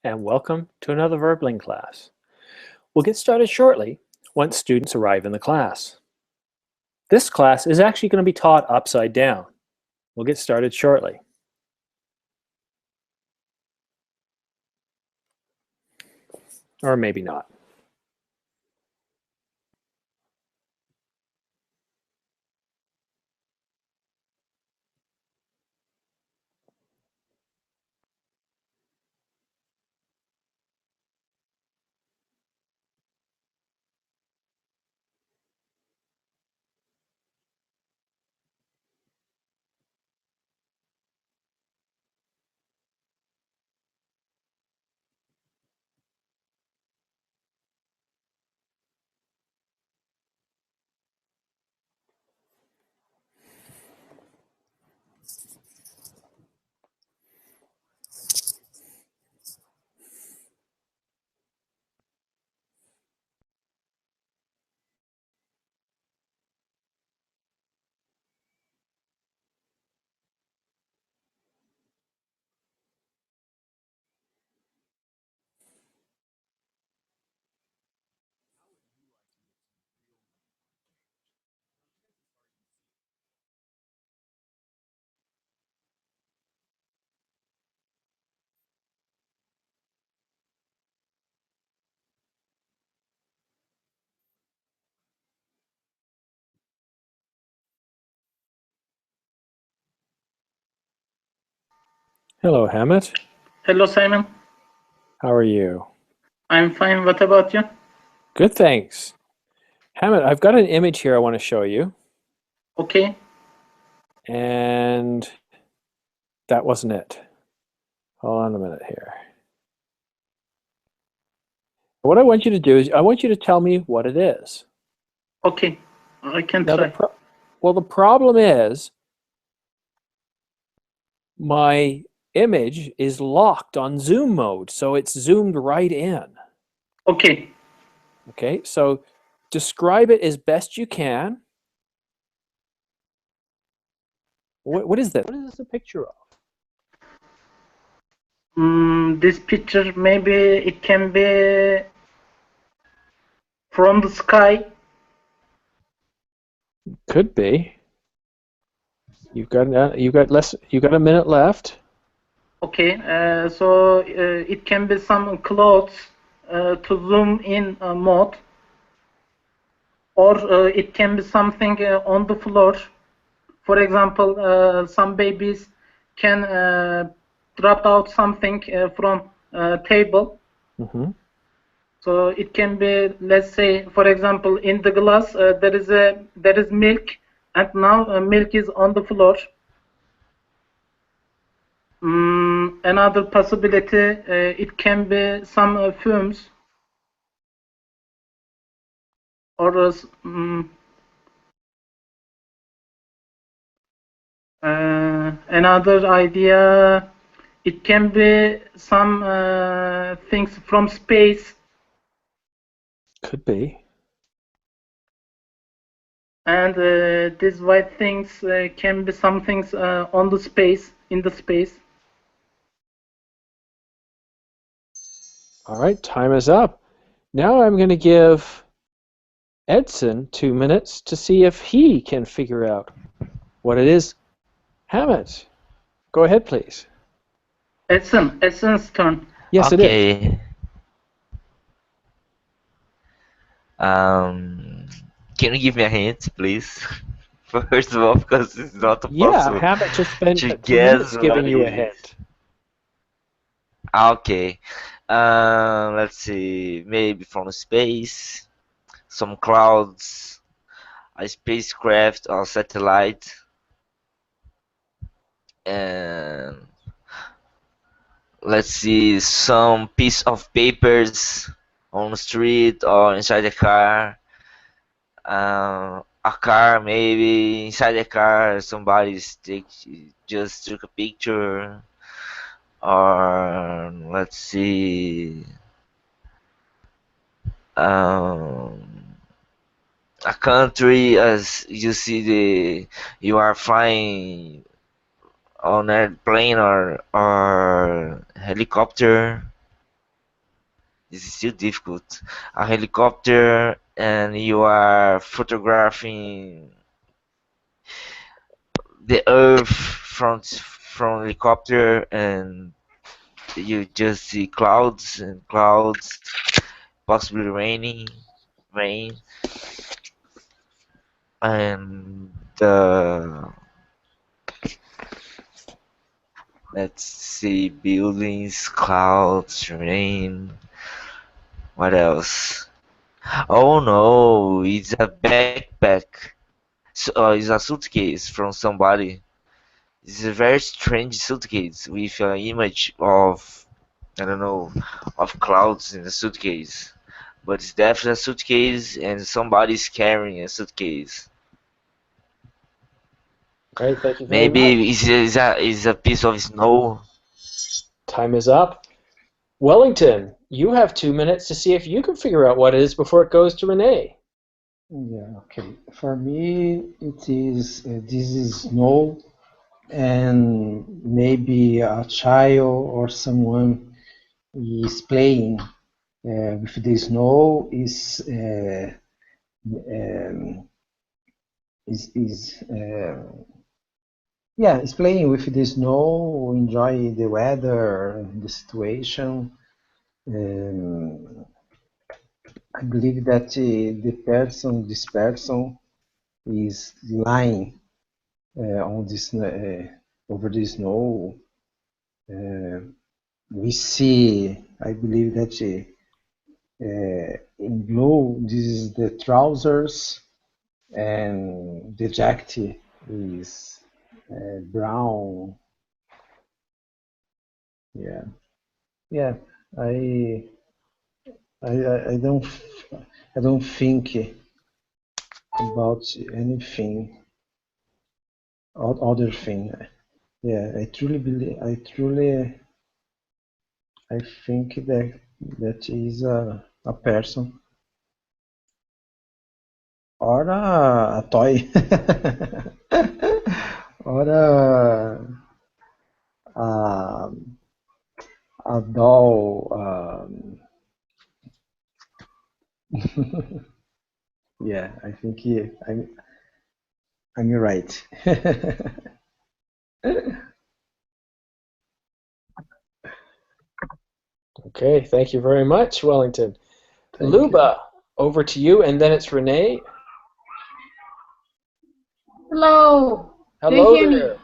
and welcome to another Verbling class. We'll get started shortly once students arrive in the class. This class is actually going to be taught upside down. We'll get started shortly. Or maybe not. Hello, Hammett. Hello, Simon. How are you? I'm fine. What about you? Good, thanks. Hammett, I've got an image here I want to show you. Okay. And that wasn't it. Hold on a minute here. What I want you to do is I want you to tell me what it is. Okay. I can Now, try. the problem is my image is locked on zoom mode, so it's zoomed right in. Okay. Okay, so describe it as best you can. What is that? What is this a picture of? This picture, maybe it can be from the sky. Could be. You've got a minute left. Okay. So it can be some clouds to zoom in mode, or it can be something on the floor. For example, some babies can drop out something from table. Mm-hmm. So it can be, let's say, for example, in the glass there is milk, and now milk is on the floor. Another possibility, it can be some fumes, or another idea, it can be some things from space. Could be. And these white things can be some things on the space, in the space. All right, time is up. Now I'm going to give Edson 2 minutes to see if he can figure out what it is. Hammett, go ahead, please. Edson's turn. Yes, it is. Okay. Can you give me a hint, please? First of all, because it's not Yeah, possible Hammett just spent to 2 guess minutes giving what you a it is. hint. Okay. Let's see. Maybe from space, some clouds, a spacecraft or satellite, and let's see, some piece of papers on the street or inside the car. A car, maybe inside the car just took a picture, or let's see, um, a country, as you see you are flying on airplane or helicopter. This is still difficult. A helicopter, and you are photographing the Earth from helicopter, and you just see clouds and clouds, possibly rain, and let's see, buildings, clouds, rain. What else? Oh no, it's a backpack. So, it's a suitcase from somebody. It's a very strange suitcase with an image of, I don't know, of clouds in the suitcase. But it's definitely a suitcase, and somebody's carrying a suitcase. All right, thank you very Maybe much. it's a piece of snow. Time is up. Wellington, you have 2 minutes to see if you can figure out what it is before it goes to Renee. Yeah, okay. For me, it is this is snow, and maybe a child or someone is playing with the snow um, is yeah, is playing with the snow, enjoy the weather, the situation. Um, I believe that this person, is lying on this over the snow. Uh, we see, I believe that in blue, this is the trousers, and the jacket is brown. Yeah, yeah. I I don't think about anything other thing. Yeah, I truly believe. I think that is a person or a toy or a, a doll. Yeah, I think I'm right. Okay, thank you very much, Wellington. Thank you. Luba, over to you, and then it's Renee. Hello. Do you Hello hear me? there.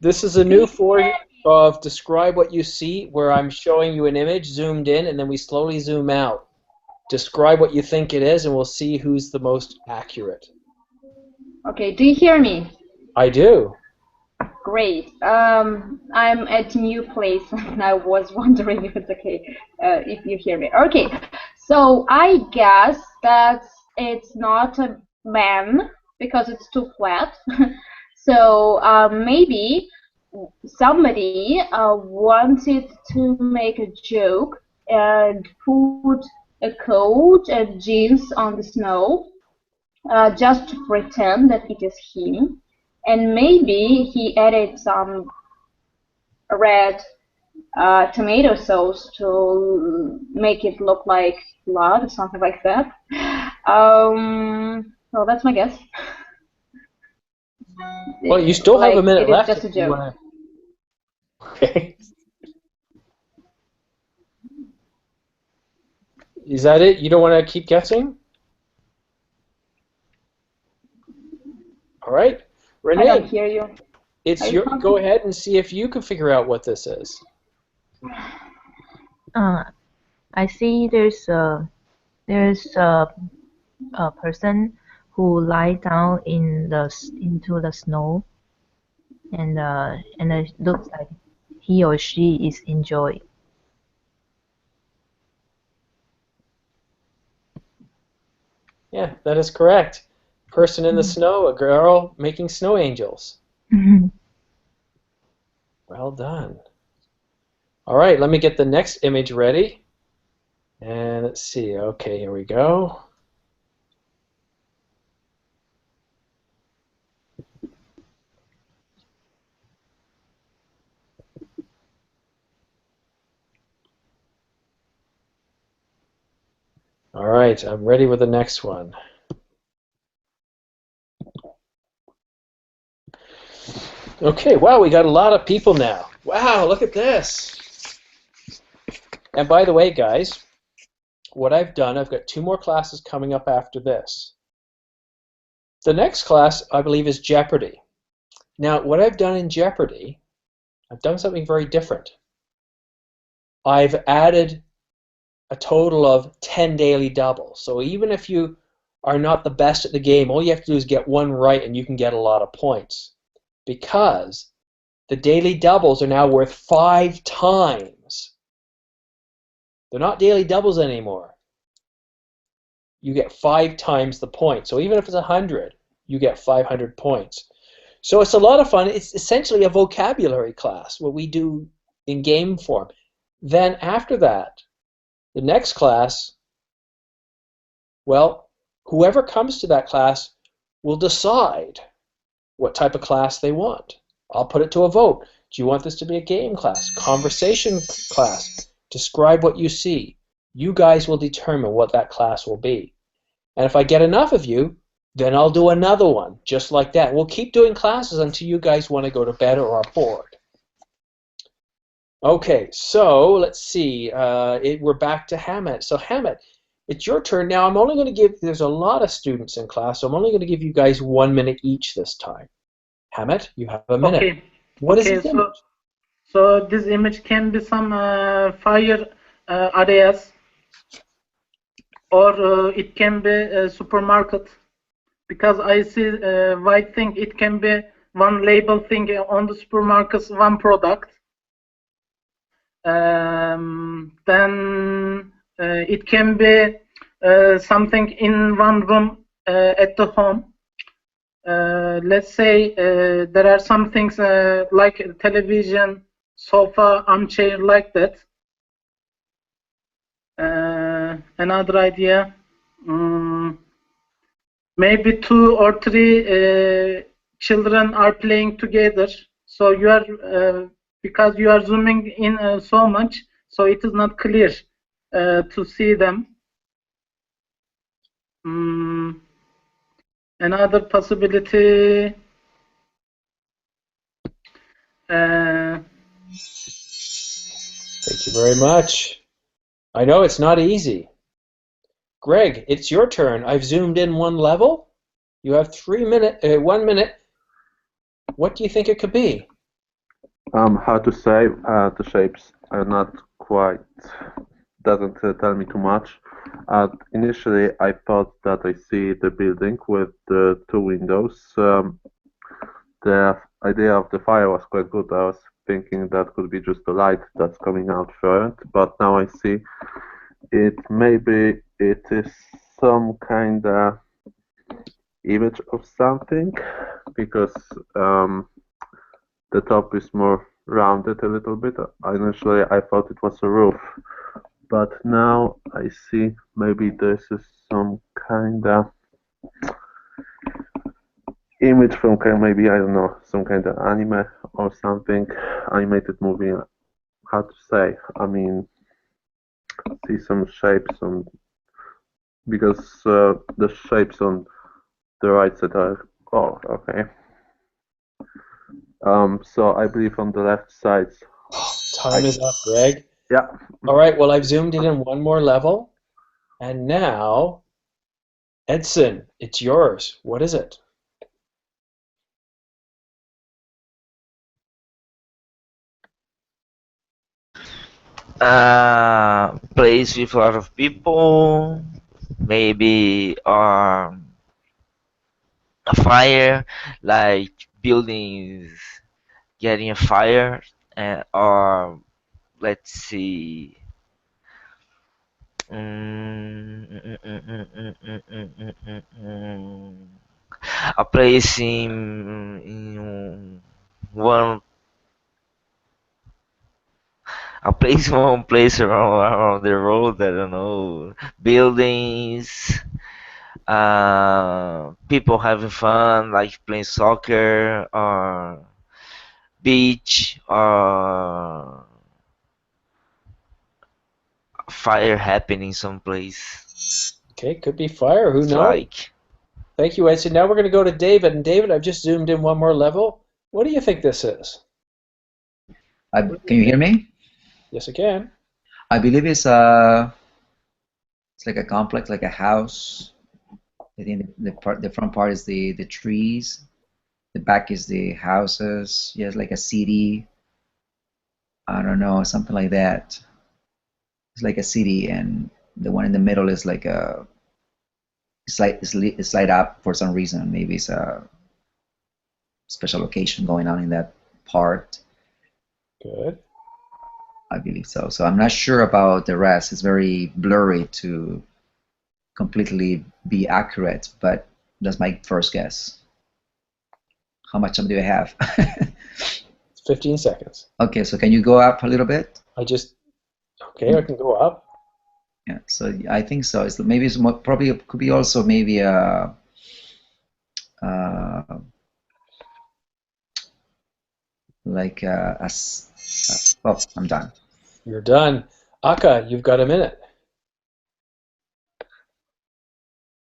This is a new form of describe what you see, where I'm showing you an image zoomed in, and then we slowly zoom out. Describe what you think it is, and we'll see who's the most accurate. Okay, do you hear me? I do. Great. I'm at a new place and I was wondering if it's okay if you hear me. Okay, so I guess that it's not a man because it's too flat. So maybe somebody wanted to make a joke and put a coat and jeans on the snow just to pretend that it is him. And maybe he added some red tomato sauce to make it look like blood or something like that. So that's my guess. Well, you still have a Like, minute it is left just if a you joke. want to. Okay. Is that it? You don't want to keep guessing? All right. I don't Renee, hear you. it's Are you your. talking? Go ahead and see if you can figure out what this is. I see there's a person who lie down into the snow, and it looks like he or she is enjoying. Yeah, that is correct. Person in the snow, a girl making snow angels. Well done. All right, let me get the next image ready. And let's see. Okay, here we go. All right, I'm ready with the next one. Okay, wow, we got a lot of people now. Wow, look at this. And by the way, guys, what I've done, I've got 2 more classes coming up after this. The next class, I believe, is Jeopardy. Now, what I've done in Jeopardy, I've done something very different. I've added a total of 10 daily doubles. So even if you are not the best at the game, all you have to do is get one right and you can get a lot of points. Because the daily doubles are now worth 5 times. They're not daily doubles anymore. You get 5 times the point. So even if it's 100, you get 500 points. So it's a lot of fun. It's essentially a vocabulary class, what we do in game form. Then after that, the next class, well, whoever comes to that class will decide what type of class they want. I'll put it to a vote. Do you want this to be a game class, conversation class? Describe what you see. You guys will determine what that class will be. And if I get enough of you, then I'll do another one, just like that. We'll keep doing classes until you guys want to go to bed or are bored. Okay, so let's see. We're back to Hamid. So Hamid, it's your turn. Now I'm only going to give, there's a lot of students in class, so I'm only going to give you guys 1 minute each this time. Hamid, you have a minute. Okay. What is Okay, this image? so this image can be some fire areas, or it can be a supermarket, because I see white thing. It can be one label thing on the supermarkets, one product. Then it can be something in one room at the home. Let's say there are some things like television, sofa, armchair, like that. Another idea, maybe 2 or 3 children are playing together. So you are, because you are zooming in so much, so it is not clear to see them. Another possibility, Thank you very much. I know it's not easy. Greg, it's your turn. I've zoomed in 1 level. You have 1 minute. What do you think it could be? How to say, the shapes are not quite, doesn't tell me too much. Initially, I thought that I see the building with the 2 windows. The idea of the fire was quite good. I was thinking that could be just the light that's coming out front, but now I see it. Maybe it is some kind of image of something, because the top is more rounded a little bit. Initially, I thought it was a roof, but now I see maybe this is some kind of image from maybe, I don't know, some kind of anime or something, animated movie. How to say? I mean, see some shapes on, because the shapes on the right side are, oh, okay. So I believe on the left side. Time is up, Greg. Yeah. All right, well, I've zoomed in 1 more level. And now, Edson, it's yours. What is it? Place with a lot of people, maybe a fire, like buildings getting a fire, or let's see, a place in one one place around the road. I don't know, buildings, people having fun, like playing soccer, or beach, or fire happening someplace. Okay, could be fire. Who It's knows? like Thank you, Edson. Now we're going to go to David. And David, I've just zoomed in one more level. What do you think this is? Can you hear me? Yes, I can. I believe it's like a complex, like a house. I think the front part is the trees. The back is the houses. Yes, like a city. I don't know, something like that. It's like a city, and the one in the middle is like a. It's light up for some reason. Maybe it's a special occasion going on in that part. Good. I believe so. So I'm not sure about the rest. It's very blurry to completely be accurate, but that's my first guess. How much time do I have? 15 seconds. Okay, so can you go up a little bit? Okay, I can go up. Yeah, so I think so. Maybe it's more, probably it could be also maybe like oh, I'm done. You're done. Aka, you've got a minute.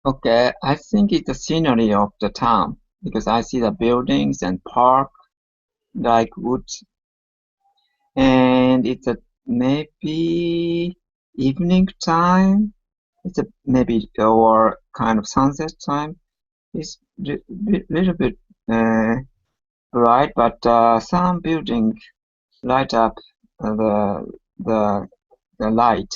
Okay, I think it's the scenery of the town because I see the buildings and park like woods, and it's a maybe evening time. It's a maybe or kind of sunset time. It's little bit bright, but some building light up the light.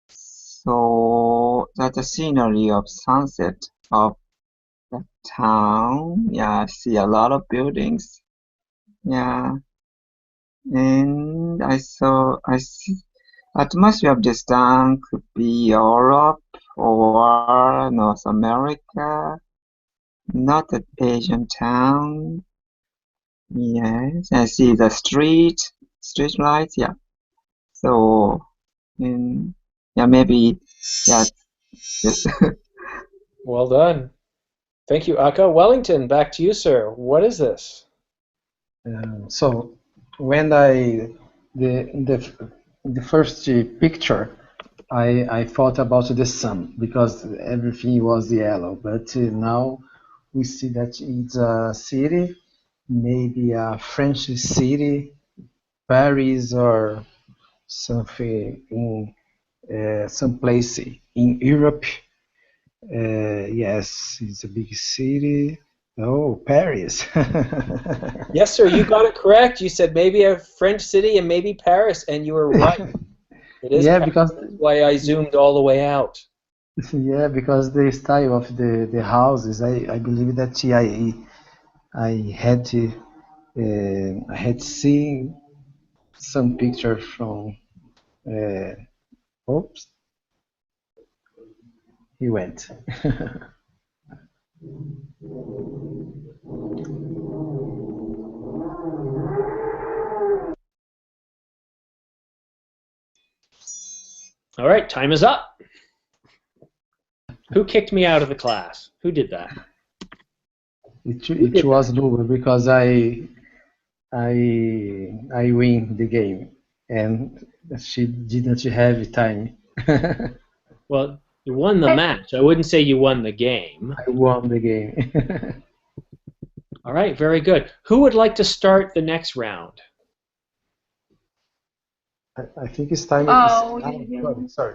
So that's the scenery of sunset of the town. Yeah, I see a lot of buildings. Yeah, and I see atmosphere of this town could be Europe or North America, not an Asian town. Yes, I see the street lights. Yeah, so yeah, maybe yeah. Yes. Well done. Thank you, Aka. Wellington, back to you, sir. What is this? So when the first picture, I thought about the sun because everything was yellow. But now we see that it's a city, maybe a French city, Paris or something in some place in Europe. Yes, it's a big city. Oh, Paris. Yes, sir, you got it correct. You said maybe a French city and maybe Paris, and you were right. It is Yeah, Paris. because That's why I zoomed all the way out. yeah, because the style of the houses, I believe that I had seen some pictures from. Oops, he went. All right, time is up. Who kicked me out of the class? Who did that? It was Luba because I win the game and she didn't have time. Well, you won the match. I wouldn't say you won the game. I won the game. All right, very good. Who would like to start the next round? I think it's time. Oh, Sorry.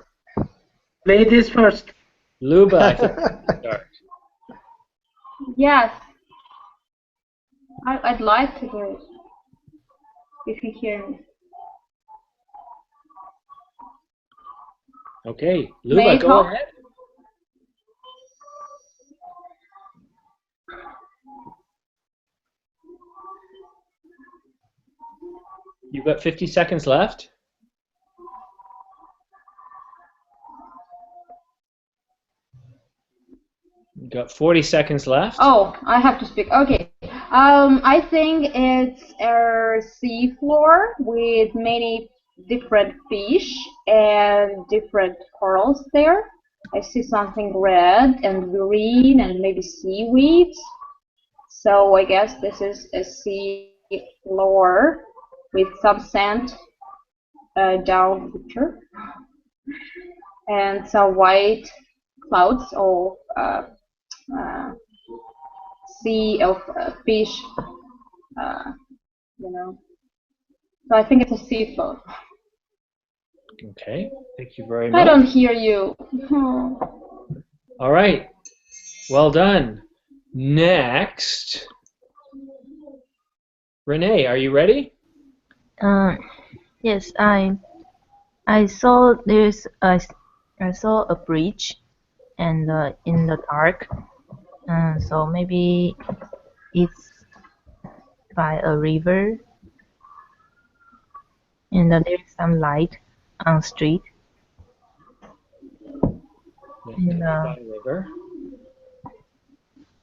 Ladies first. Luba, I think you can start. yes. I'd like to do it. If you hear me. Okay, Luba, go ahead. You've got 50 seconds left. You've got 40 seconds left. Oh, I have to speak. Okay. I think it's a sea floor with many different fish and different corals there. I see something red and green and maybe seaweed. So I guess this is a sea floor with some sand down the picture and some white clouds or sea of fish, you know. So I think it's a seafood. Okay, thank you very I much. don't hear you. All right, well done. Next, Renee, are you ready? Yes, I saw I saw a bridge, and in the dark, so maybe it's by a river, and there's some light on street. And, By river.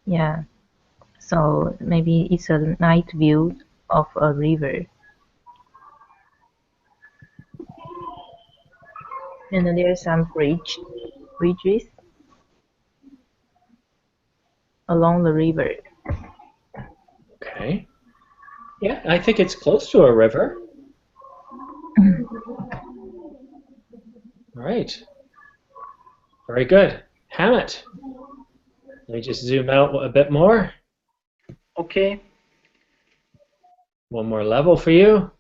yeah, so maybe it's a night view of a river. And there's some bridges along the river. Okay. Yeah, I think it's close to a river. All right. Very good. Hammett, let me just zoom out a bit more. Okay. One more level for you.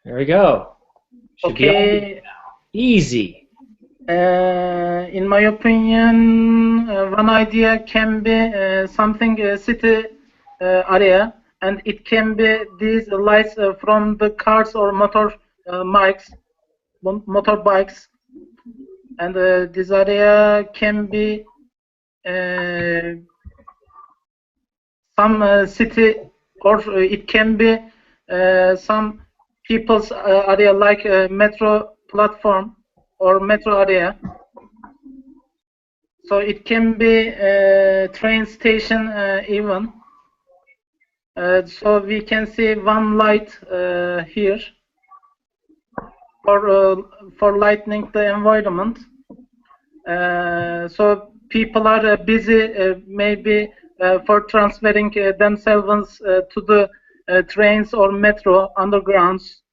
There we go. Should be Okay. easy. In my opinion, one idea can be something city area, and it can be these lights from the cars or motorbikes, and this area can be some city, or it can be some people's area like metro platform or metro area. So it can be a train station even. So we can see one light here for lightening the environment. So people are busy maybe for transferring themselves to the trains or metro undergrounds.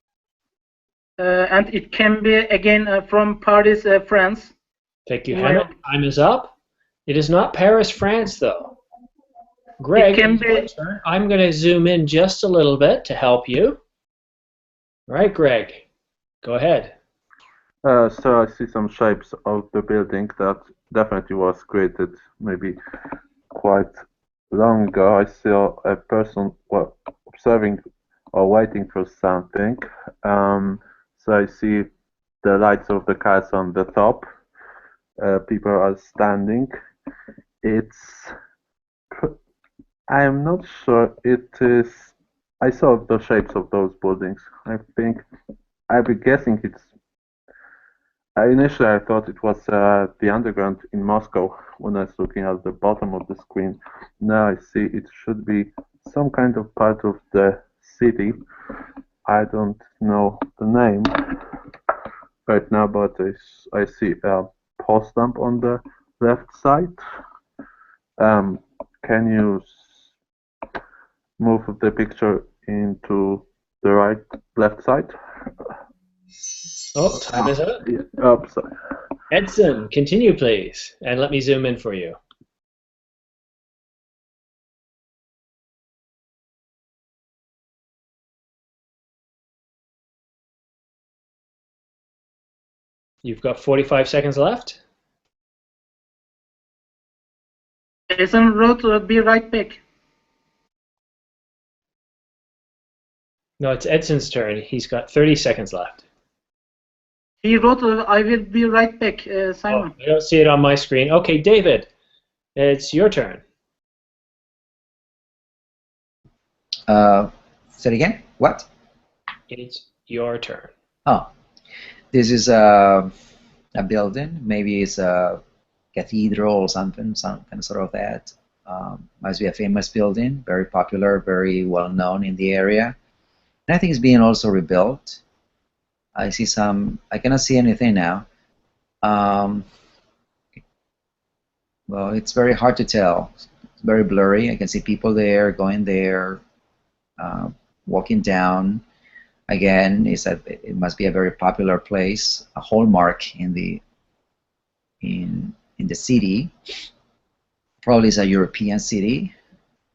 And it can be again from Paris, France. Thank you, Hammett. Time is up. It is not Paris, France, though. Greg, it can be. I'm going to zoom in just a little bit to help you. All right, Greg, go ahead. So I see some shapes of the building that definitely was created maybe quite long ago. I saw a person observing or waiting for something. So I see the lights of the cars on the top. People are standing. I am not sure it is. I saw the shapes of those buildings. I'd be guessing it's. Initially, I thought it was the underground in Moscow when I was looking at the bottom of the screen. Now I see it should be some kind of part of the city. I don't know the name right now, but I see a post lamp on the left side. Can you move the picture into the left side? Oh, time is up. Yeah. Oh, sorry. Edson, continue, please, and let me zoom in for you. You've got 45 seconds left. Edson wrote, "Be right back." No, it's Edson's turn. He's got 30 seconds left. He wrote, "I will be right back," Simon. Oh, I don't see it on my screen. Okay, David, it's your turn. Say it again. What? It's your turn. Oh, this is a building. Maybe it's a cathedral or something, some kind of sort of that. Must be a famous building, very popular, very well known in the area. And I think it's being also rebuilt. I see some. I cannot see anything now. Well, it's very hard to tell. It's very blurry. I can see people there, going there, walking down. Again, it must be a very popular place, a hallmark in in the city. Probably it's a European city.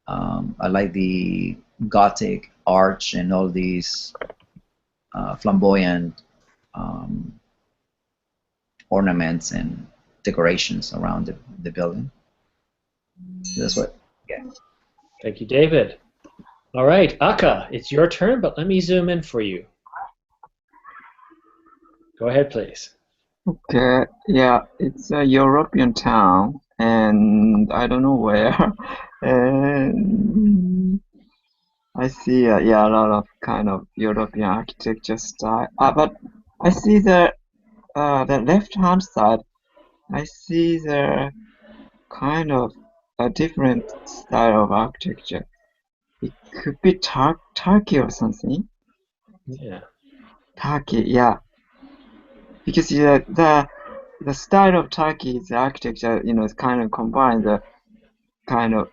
I like the Gothic arch and all these flamboyant ornaments and decorations around the building. So that's what. Yeah. Thank you, David. All right, Aka, it's your turn, but let me zoom in for you. Go ahead, please. Okay, yeah, it's a European town, and I don't know where. And I see, yeah, a lot of kind of European architecture style. But I see the left-hand side. I see the kind of a different style of architecture. It could be Turkey or something. Yeah. Turkey, yeah. Because the style of Turkey's architecture, is kind of combines the kind of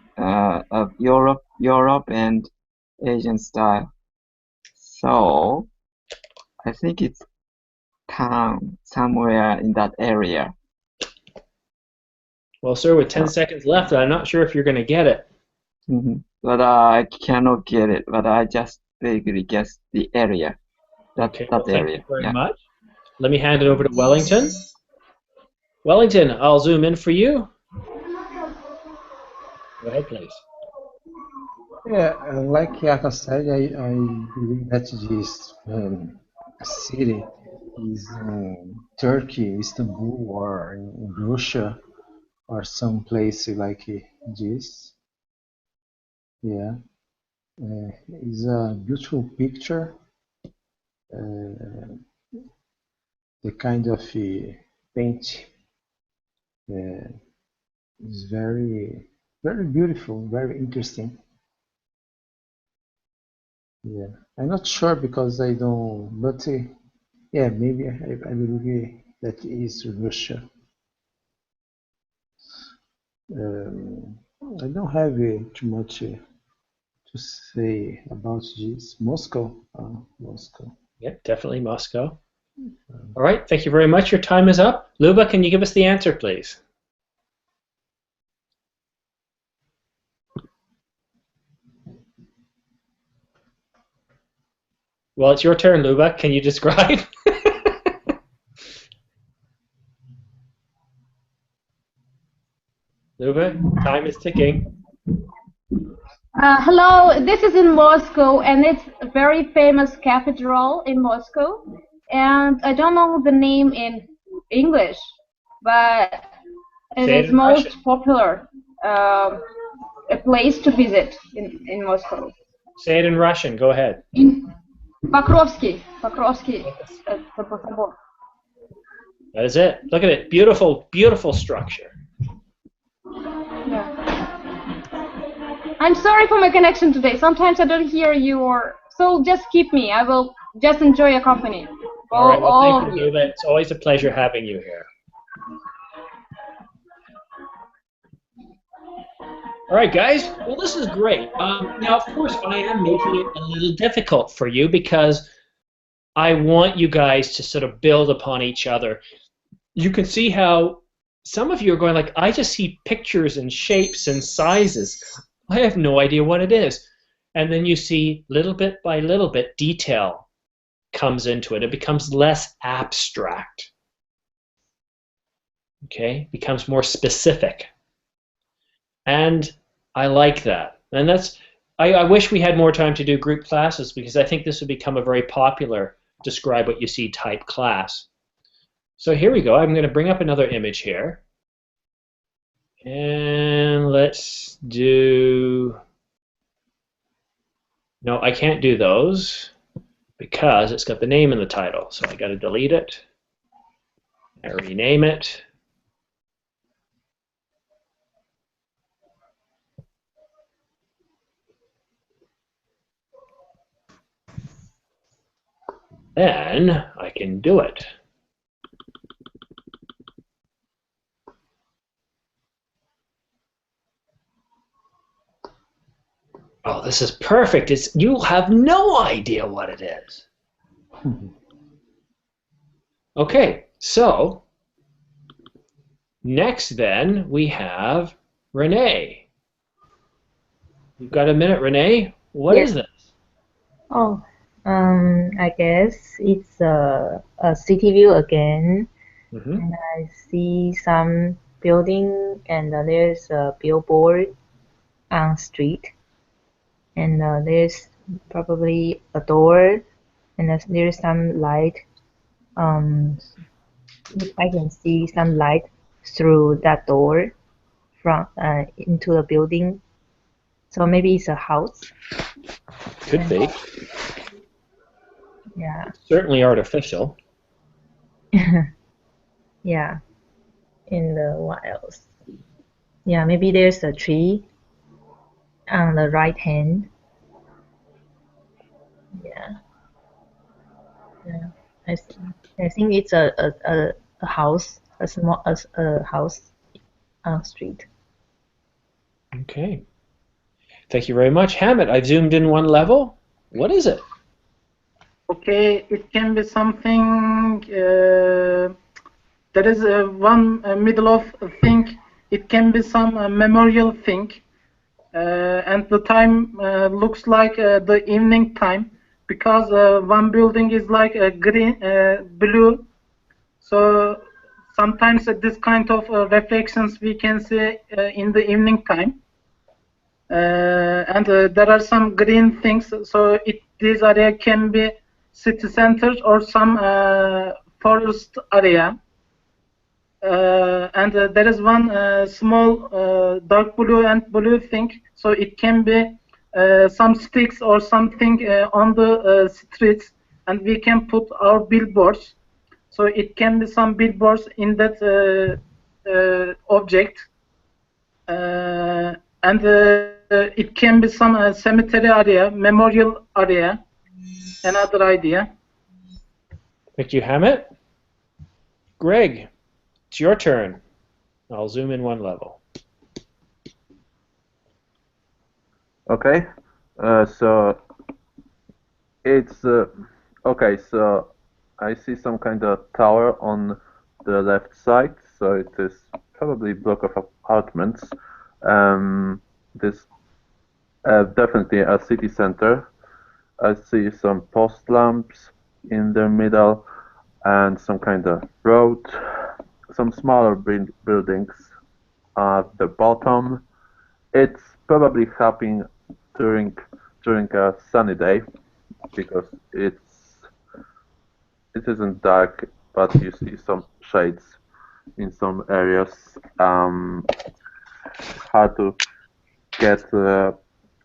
Europe and Asian style. So I think it's town somewhere in that area. Well, sir, with 10 seconds left, I'm not sure if you're going to get it. But I cannot get it. But I just vaguely guess the area. That area. Thank you very much. Let me hand it over to Wellington. Wellington, I'll zoom in for you. Go ahead, please. Yeah, like Yaka said, I believe that this city is Turkey, Istanbul, or in Russia, or some place like this. Yeah, it's a beautiful picture. The kind of paint is very, very beautiful, very interesting. Yeah, I'm not sure because I don't, but yeah, maybe I believe that is Russia. I don't have too much to say about this. Moscow, Moscow. Yeah, definitely Moscow. All right, thank you very much. Your time is up. Luba, can you give us the answer, please? Well, it's your turn, Luba. Can you describe? Luba, time is ticking. Hello, this is in Moscow, and it's a very famous cathedral in Moscow. And I don't know the name in English, but it is most popular a place to visit in Moscow. Say it in Russian. Go ahead. Покровский. That is it. Look at it. Beautiful, beautiful structure. Yeah. I'm sorry for my connection today. Sometimes I don't hear you, so just keep me. I will just enjoy your company. All right. Well, thank you, Luba. It's always a pleasure having you here. All right, guys. Well, this is great. Now, of course, I am making it a little difficult for you because I want you guys to sort of build upon each other. You can see how some of you are going like, I just see pictures and shapes and sizes. I have no idea what it is. And then you see little bit by little bit detail comes into it. It becomes less abstract. Okay? Becomes more specific. And I like that. And that's, I wish we had more time to do group classes because I think this would become a very popular describe what you see type class. So here we go. I'm going to bring up another image here. And let's do, no, I can't do those because it's got the name in the title. So I got to delete it. I rename it. Then I can do it. Oh, this is perfect. You'll have no idea what it is. Okay, so Next, then, we have Renee. You've got a minute, Renee? What is this? Oh, I guess it's a city view again. Mm-hmm. And I see some building, and there's a billboard on street, and there's probably a door, and there's some light. I can see some light through that door from into the building. So maybe it's a house. Could be. Yeah. Certainly artificial. Yeah. And what else? Yeah, maybe there's a tree on the right hand. Yeah. Yeah. I think it's a house, a house on street. Okay. Thank you very much. Hammett, I've zoomed in one level. What is it? Okay, it can be something. There is one middle of a thing. It can be some memorial thing, and the time looks like the evening time, because one building is like a green, blue. So sometimes this kind of reflections we can see in the evening time. And there are some green things, so this area can be city center or some forest area. And there is one small dark blue and blue thing, so it can be some sticks or something on the streets, and we can put our billboards. So it can be some billboards in that object, and it can be some cemetery area, memorial area, another idea. Thank you, Hammett. Greg, it's your turn. I'll zoom in one level. Okay, so it's okay. So I see some kind of tower on the left side. So it is probably a block of apartments. This definitely a city center. I see some post lamps in the middle and some kind of road. Some smaller buildings at the bottom. It's probably happening during a sunny day, because it isn't dark, but you see some shades in some areas. Hard to get.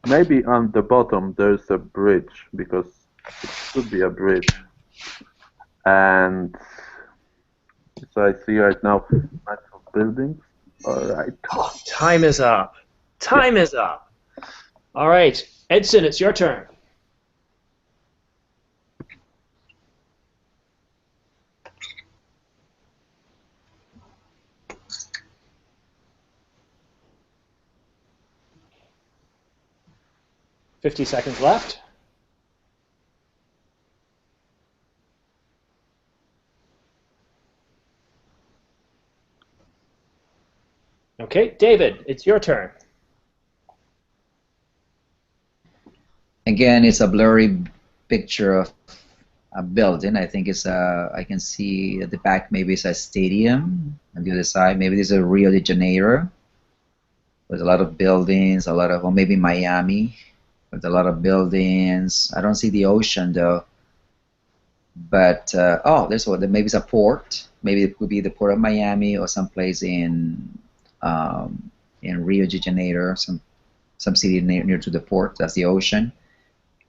Maybe on the bottom there's a bridge, because it should be a bridge. And so I see right now natural buildings. All right. Oh, time is up. Time is up. All right, Edson, it's your turn. $50 seconds left. Okay, David, it's your turn. Again, it's a blurry picture of a building. I think it's I can see at the back maybe it's a stadium. On the other side, maybe this is Rio de Janeiro. There's a lot of buildings, a lot of, or maybe Miami, with a lot of buildings. I don't see the ocean though. But oh, there's one. Maybe it's a port. Maybe it could be the port of Miami or someplace in Rio de Janeiro, some city near to the port. That's the ocean,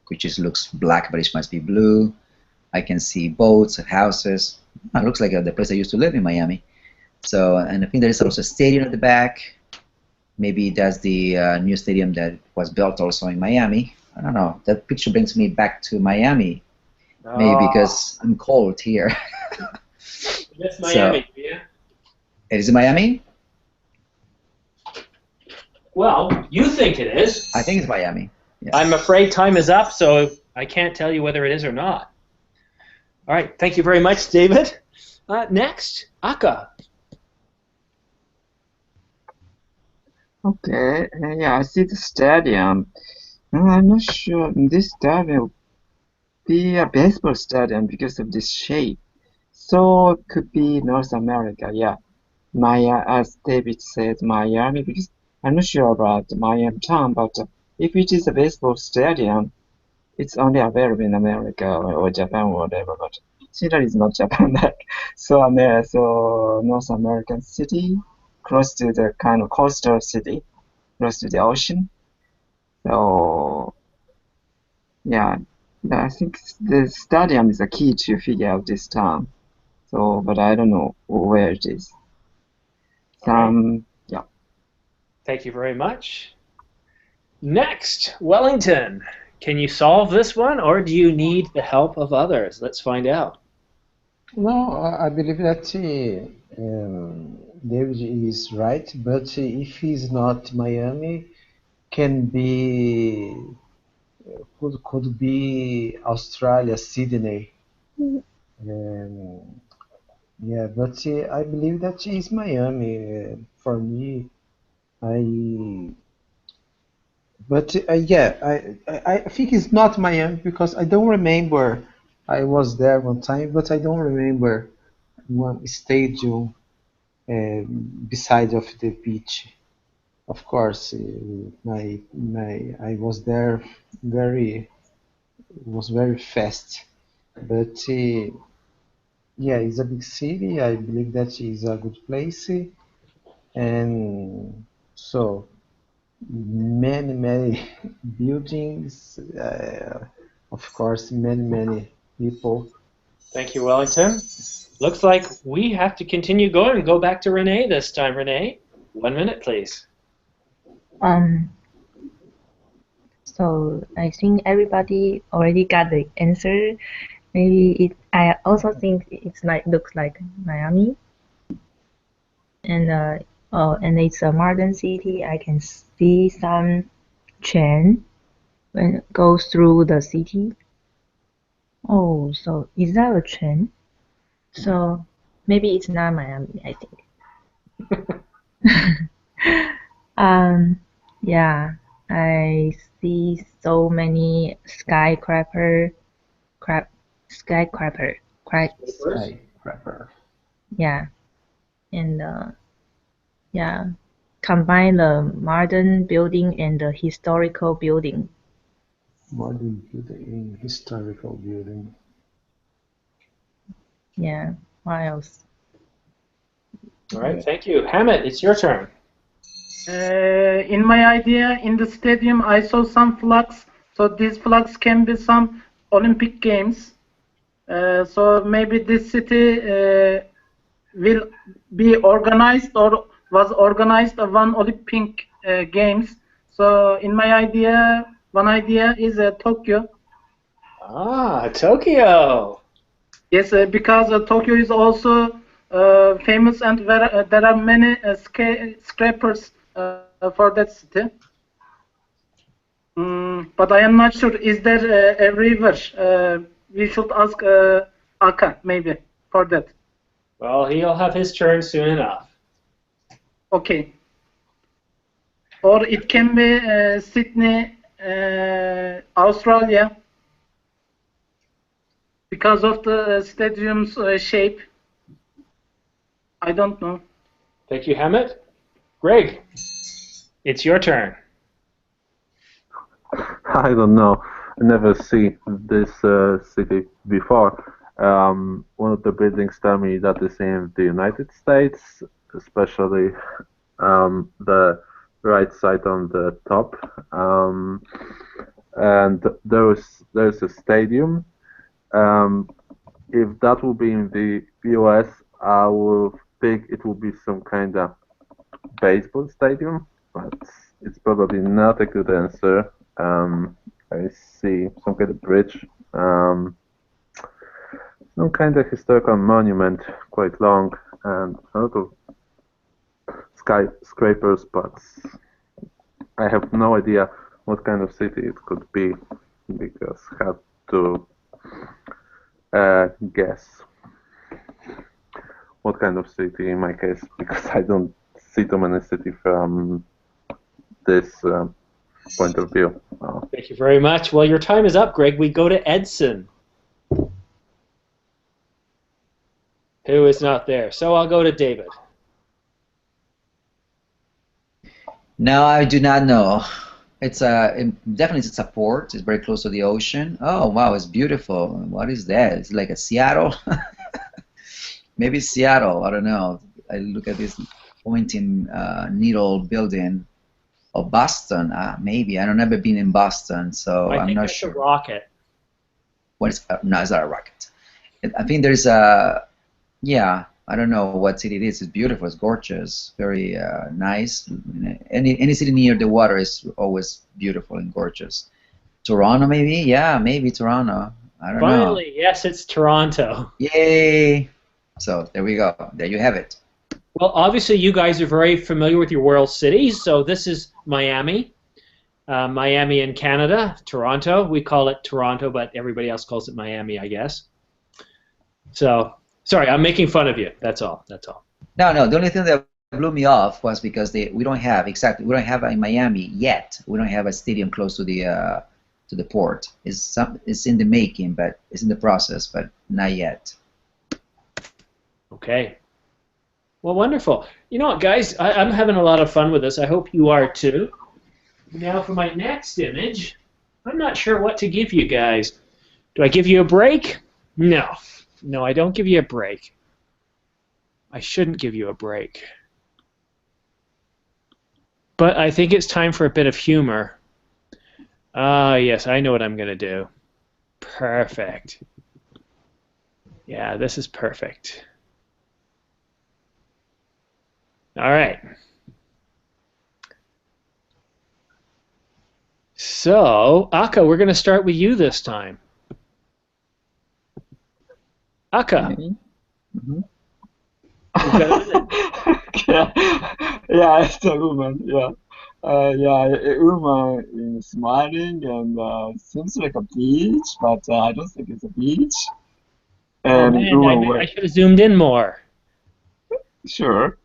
which just looks black, but it must be blue. I can see boats, houses. It looks like the place I used to live in Miami. So, and I think there is also a stadium at the back. Maybe that's the new stadium that was built also in Miami. I don't know. That picture brings me back to Miami. Maybe because I'm cold here. That's Miami, so, yeah. It is in Miami? Well, you think it is. I think it's Miami. Yes. I'm afraid time is up, so I can't tell you whether it is or not. All right, thank you very much, David. Next, Aka. Okay, yeah, I see the stadium. I'm not sure this stadium will be a baseball stadium because of this shape. So it could be North America, yeah. As David said, Miami, because I'm not sure about Miami town, but if it is a baseball stadium, it's only available in America or Japan or whatever, but Seattle is not Japan. So North American city, close to the kind of coastal city, close to the ocean. So yeah, I think the stadium is the key to figure out this town. So, but I don't know where it is. All right. Yeah. Thank you very much. Next, Wellington. Can you solve this one, or do you need the help of others? Let's find out. No, I believe that David is right, but if he's not Miami, can be could be Australia, Sydney. Um, yeah, but I believe that is Miami. For me, I. But yeah, I think it's not Miami because I don't remember. I was there one time, but I don't remember one stadium beside of the beach. Of course, my I was there very was very fast, but yeah, it's a big city. I believe that is a good place, and so many buildings. Of course, many people. Thank you, Wellington. Looks like we have to continue going and go back to Renee this time. Renee, 1 minute, please. So I think everybody already got the answer. Maybe I also think it's looks like Miami, and and it's a modern city. I can see some train when it goes through the city. Oh, so is that a train? So maybe it's not Miami, I think. Yeah, I see so many skyscraper. Skyscraper. Yeah, and yeah, combine the modern building and the historical building. Modern building, historical building. Yeah, what else? All right, thank you. Hammett, it's your turn. In my idea, in the stadium, I saw some flags. So these flags can be some Olympic Games. So maybe this city will be organized or was organized one Olympic Games. So in my idea, one idea is Tokyo. Ah, Tokyo. Yes, because Tokyo is also famous, and there are many skyscrapers for that city. But I am not sure. Is there a river? We should ask Aka maybe for that. Well, he'll have his turn soon enough. Okay. Or it can be Sydney, Australia, because of the stadium's shape. I don't know. Thank you, Hammett. Greg, it's your turn. I don't know. I never see this city before. One of the buildings tell me that is in the United States, especially the right side on the top. And there's a stadium. If that will be in the US, I will think it will be some kind of baseball stadium, but it's probably not a good answer. I see some kind of bridge, some kind of historical monument, quite long, and a lot of skyscrapers, but I have no idea what kind of city it could be, because I have to guess what kind of city in my case, because I don't see too many cities from this point of view. Thank you very much. Well, your time is up, Greg. We go to Edson, who is not there. So I'll go to David. No, I do not know. It's definitely it's a port. It's very close to the ocean. Oh wow, it's beautiful. What is that? It's like a Seattle. Maybe Seattle. I don't know. I look at this pointing needle building. Oh, Boston. Maybe I don't never been in Boston, so I'm not sure. A rocket. What is? No, it's not a rocket. I think there's a. Yeah, I don't know what city it is. It's beautiful. It's gorgeous. Very nice. Any city near the water is always beautiful and gorgeous. Toronto, maybe? Yeah, maybe Toronto. I don't know. Finally, yes, it's Toronto. Yay! So there we go. There you have it. Well, obviously, you guys are very familiar with your world cities. So this is Miami. Miami in Canada. Toronto. We call it Toronto, but everybody else calls it Miami, I guess. So, sorry, I'm making fun of you. That's all. That's all. No. The only thing that blew me off was because we don't have in Miami yet. We don't have a stadium close to the port. It's in the making, but it's in the process, but not yet. Okay. Well, wonderful. You know what, guys? I'm having a lot of fun with this. I hope you are too. Now for my next image, I'm not sure what to give you guys. Do I give you a break? No. No, I don't give you a break. I shouldn't give you a break. But I think it's time for a bit of humor. Yes, I know what I'm going to do. Perfect. Yeah, this is perfect. All right. So, Aka, we're going to start with you this time. Aka. Mm-hmm. Yeah, it's a woman. Yeah, a woman is smiling and seems like a beach, but I don't think it's a beach. And man, I should have zoomed in more. Sure.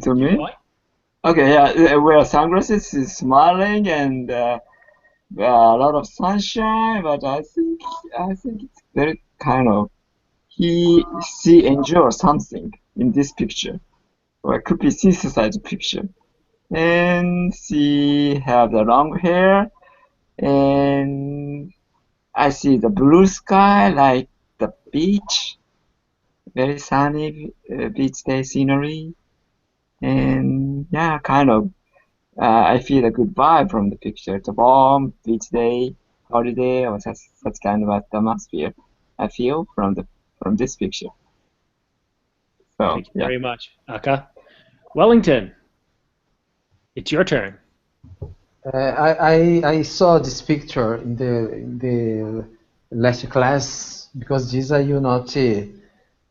To me? What? Okay, yeah, wear sunglasses, is smiling, and a lot of sunshine. But I think it's very kind of she enjoys something in this picture, or it could be synthesized picture. And she have the long hair, and I see the blue sky like the beach, very sunny beach day scenery. And yeah, kind of, I feel a good vibe from the picture. It's a warm beach day, holiday, or such kind of atmosphere I feel from this picture. So Thank you very much, Aka. Wellington, it's your turn. I saw this picture in the last class because Giza you not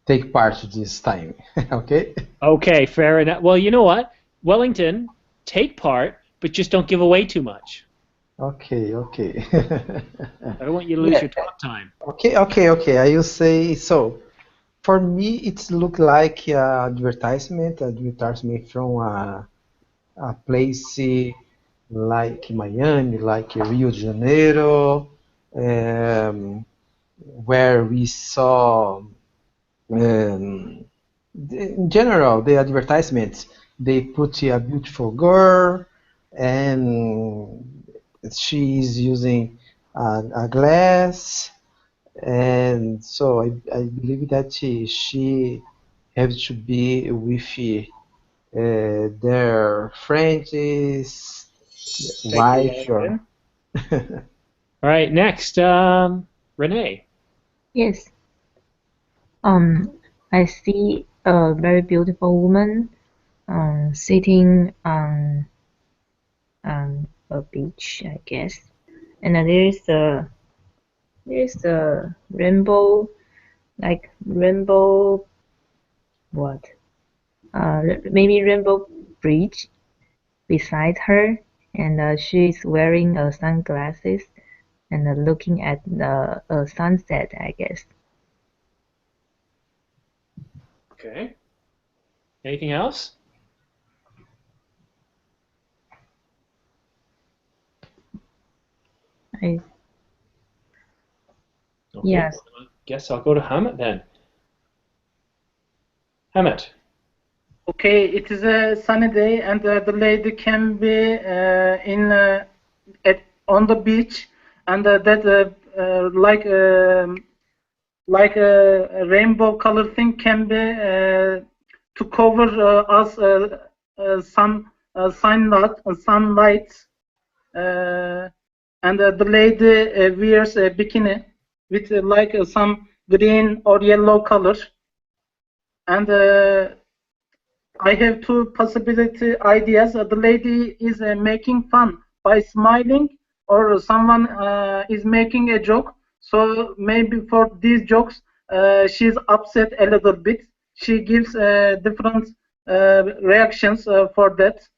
take part this time. Okay? Okay, fair enough. Well, you know what? Wellington, take part, but just don't give away too much. Okay. I don't want you to lose your talk time. Okay. I will say so. For me, it looked like advertisement from a place like Miami, like Rio de Janeiro, where we saw. In general, the advertisements, they put a beautiful girl, and she is using a glass, and so I believe that she has to be with their friends, wife. All right, next, Renee. Yes. I see a very beautiful woman sitting on a beach, I guess. And there's a rainbow, like rainbow, what? Maybe rainbow bridge beside her, and she's wearing sunglasses and looking at the sunset, I guess. Okay. Anything else? Okay. Yes. Well, I guess I'll go to Hamid then. Hamid. Okay, it is a sunny day, and the lady can be on the beach, and that like a rainbow color thing can be to cover us some sunlight, and the lady wears a bikini with like some green or yellow color, and I have two possibility ideas. The lady is making fun by smiling, or someone is making a joke. So maybe for these jokes, she's upset a little bit. She gives different reactions for that.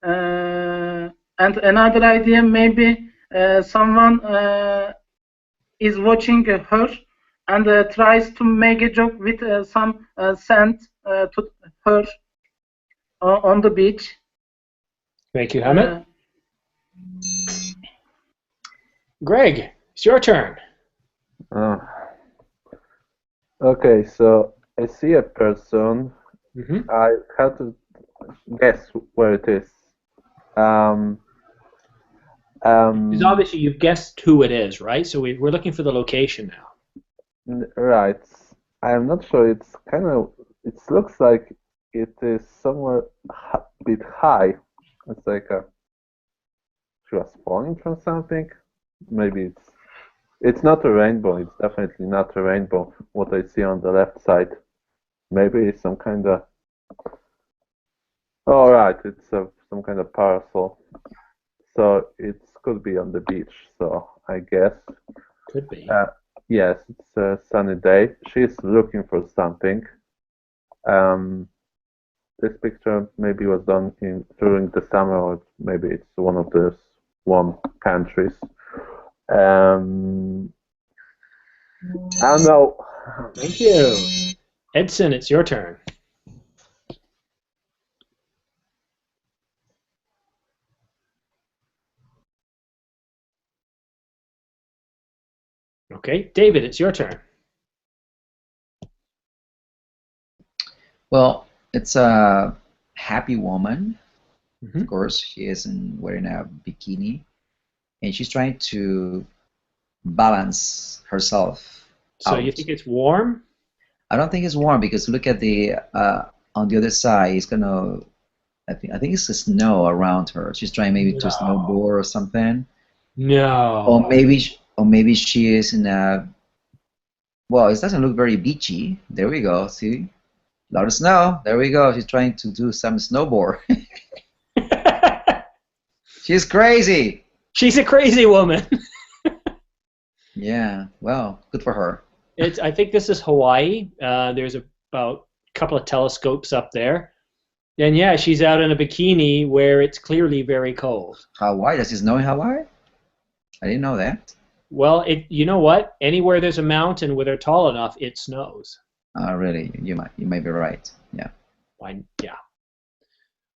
And another idea, maybe someone is watching her and tries to make a joke with some sand to her on the beach. Thank you, Hamid. Greg, it's your turn. Okay, so I see a person. I have to guess where it is. Because obviously you've guessed who it is, right? So we're looking for the location now. Right. I'm not sure. It's kind of. It looks like it is somewhere a bit high. It's like she was falling from something. Maybe it's not a rainbow. It's definitely not a rainbow. What I see on the left side. Maybe it's some kind of. Oh right, it's some kind of parasol. So it could be on the beach. So I guess. Could be. Yes, it's a sunny day. She's looking for something. This picture maybe was done during the summer, or maybe it's one of the warm countries. I don't know. Thank you. Edson, it's your turn. Okay, David, it's your turn. Well, it's a happy woman. Of course, she is wearing a bikini, and she's trying to balance herself. So you think it's warm? I don't think it's warm, because look at the on the other side. It's gonna. I think it's the snow around her. She's trying maybe to snowboard or something. No. Or maybe she is in a. Well, it doesn't look very beachy. There we go. See, a lot of snow. There we go. She's trying to do some snowboard. She's crazy. She's a crazy woman. Yeah. Well, good for her. I think this is Hawaii. There's about a couple of telescopes up there. And yeah, she's out in a bikini where it's clearly very cold. Hawaii? Does it snow in Hawaii? I didn't know that. Well, you know what? Anywhere there's a mountain where they're tall enough, it snows. Really? You might be right. Yeah. Yeah.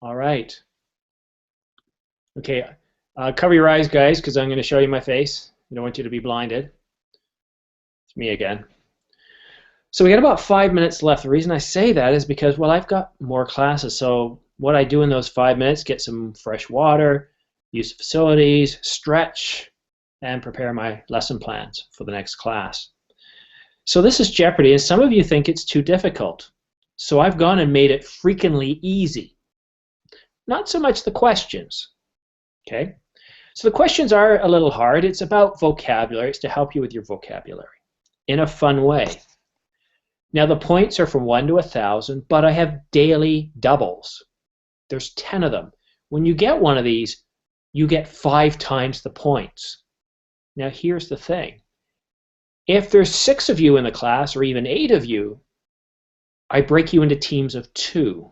All right. Okay. Cover your eyes, guys, because I'm going to show you my face. I don't want you to be blinded. It's me again. So we got about 5 minutes left. The reason I say that is because, well, I've got more classes. So what I do in those 5 minutes, get some fresh water, use the facilities, stretch, and prepare my lesson plans for the next class. So this is Jeopardy, and some of you think it's too difficult. So I've gone and made it freakingly easy. Not so much the questions. Okay? So the questions are a little hard. It's about vocabulary. It's to help you with your vocabulary in a fun way. Now the points are from 1 to 1,000, but I have daily doubles. There's 10 of them. When you get one of these, you get 5 times the points. Now here's the thing. If there's 6 of you in the class, or even 8 of you, I break you into teams of 2.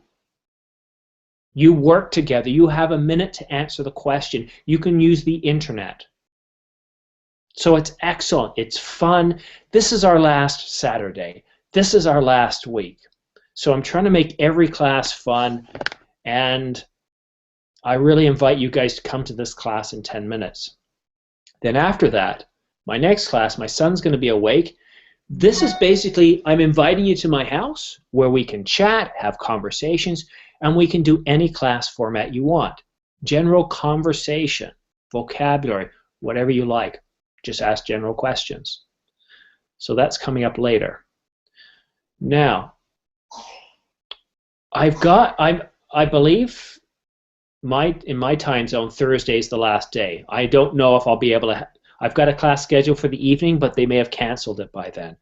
You work together. You have a minute to answer the question. You can use the internet. So it's excellent. It's fun. This is our last Saturday. This is our last week. So I'm trying to make every class fun, and I really invite you guys to come to this class in 10 minutes. Then after that, my next class, my son's going to be awake. This is basically, I'm inviting you to my house where we can chat, have conversations, and we can do any class format you want. General conversation, vocabulary, whatever you like. Just ask general questions. So that's coming up later. Now, I believe in my time zone, Thursday is the last day. I don't know if I'll be able to. I've got a class scheduled for the evening, but they may have canceled it by then.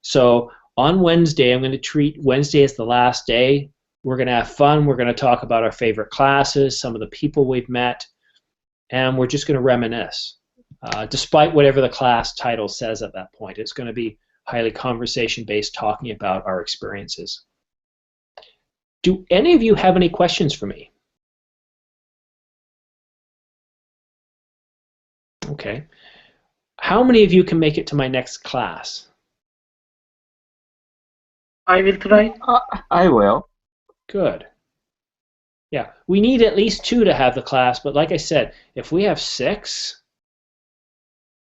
So on Wednesday, I'm going to treat Wednesday as the last day. We're going to have fun. We're going to talk about our favorite classes, some of the people we've met, and we're just going to reminisce. Despite whatever the class title says at that point, it's going to be highly conversation-based, talking about our experiences. Do any of you have any questions for me? Okay. How many of you can make it to my next class? I will try. I will. Good. Yeah, we need at least 2 to have the class, but like I said, if we have 6,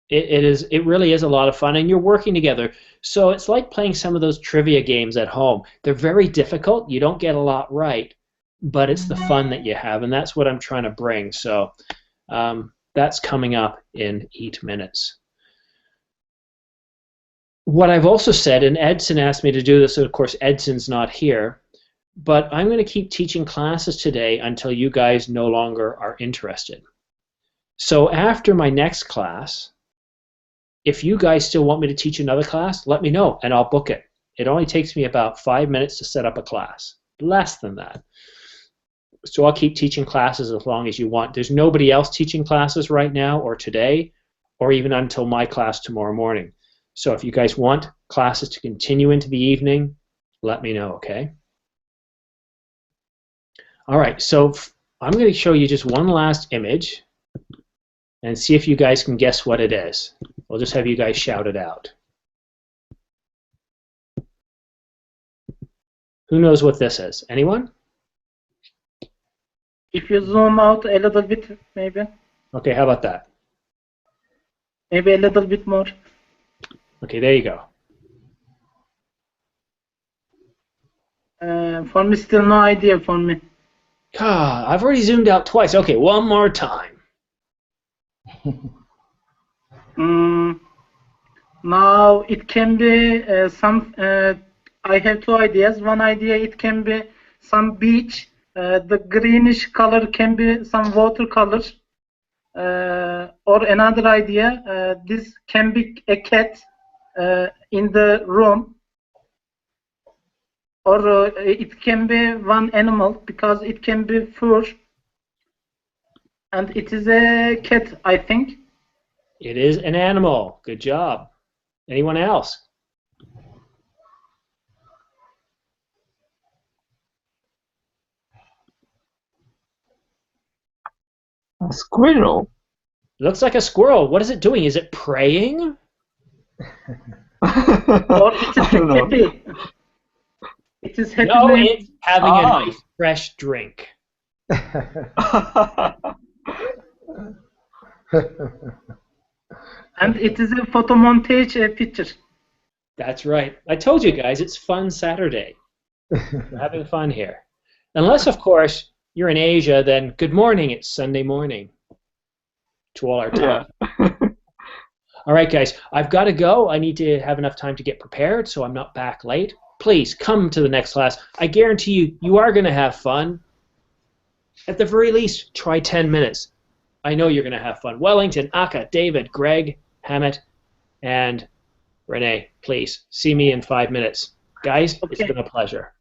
it really is a lot of fun, and you're working together. So it's like playing some of those trivia games at home. They're very difficult. You don't get a lot right, but it's the fun that you have, and that's what I'm trying to bring. So that's coming up in 8 minutes. What I've also said, and Edson asked me to do this, and of course Edson's not here, but I'm going to keep teaching classes today until you guys no longer are interested. So after my next class, if you guys still want me to teach another class, let me know and I'll book it. It only takes me about 5 minutes to set up a class, less than that. So I'll keep teaching classes as long as you want. There's nobody else teaching classes right now or today or even until my class tomorrow morning. So if you guys want classes to continue into the evening, let me know, okay? All right, so I'm going to show you just one last image and see if you guys can guess what it is. We'll just have you guys shout it out. Who knows what this is? Anyone? If you zoom out a little bit, maybe. Okay, how about that? Maybe a little bit more. Okay, there you go. For me, still no idea for me. God, I've already zoomed out twice. Okay, one more time. Now it can be I have 2 ideas. One idea, it can be some beach. The greenish color can be some watercolor. Or another idea, this can be a cat in the room. Or it can be one animal because it can be fur. And it is a cat, I think. It is an animal. Good job. Anyone else? A squirrel. Looks like a squirrel. What is it doing? Is it praying? Or it is happy. It is happy. No, it's having a nice fresh drink. And it is a photo montage picture. That's right. I told you guys, it's Fun Saturday. We're having fun here. Unless, of course, you're in Asia, then good morning, it's Sunday morning to all our time. Yeah. All right, guys, I've got to go. I need to have enough time to get prepared so I'm not back late. Please come to the next class. I guarantee you, you are going to have fun. At the very least, try 10 minutes. I know you're going to have fun. Wellington, Aka, David, Greg, Hammett, and Renee, please see me in 5 minutes. Guys, okay. It's been a pleasure.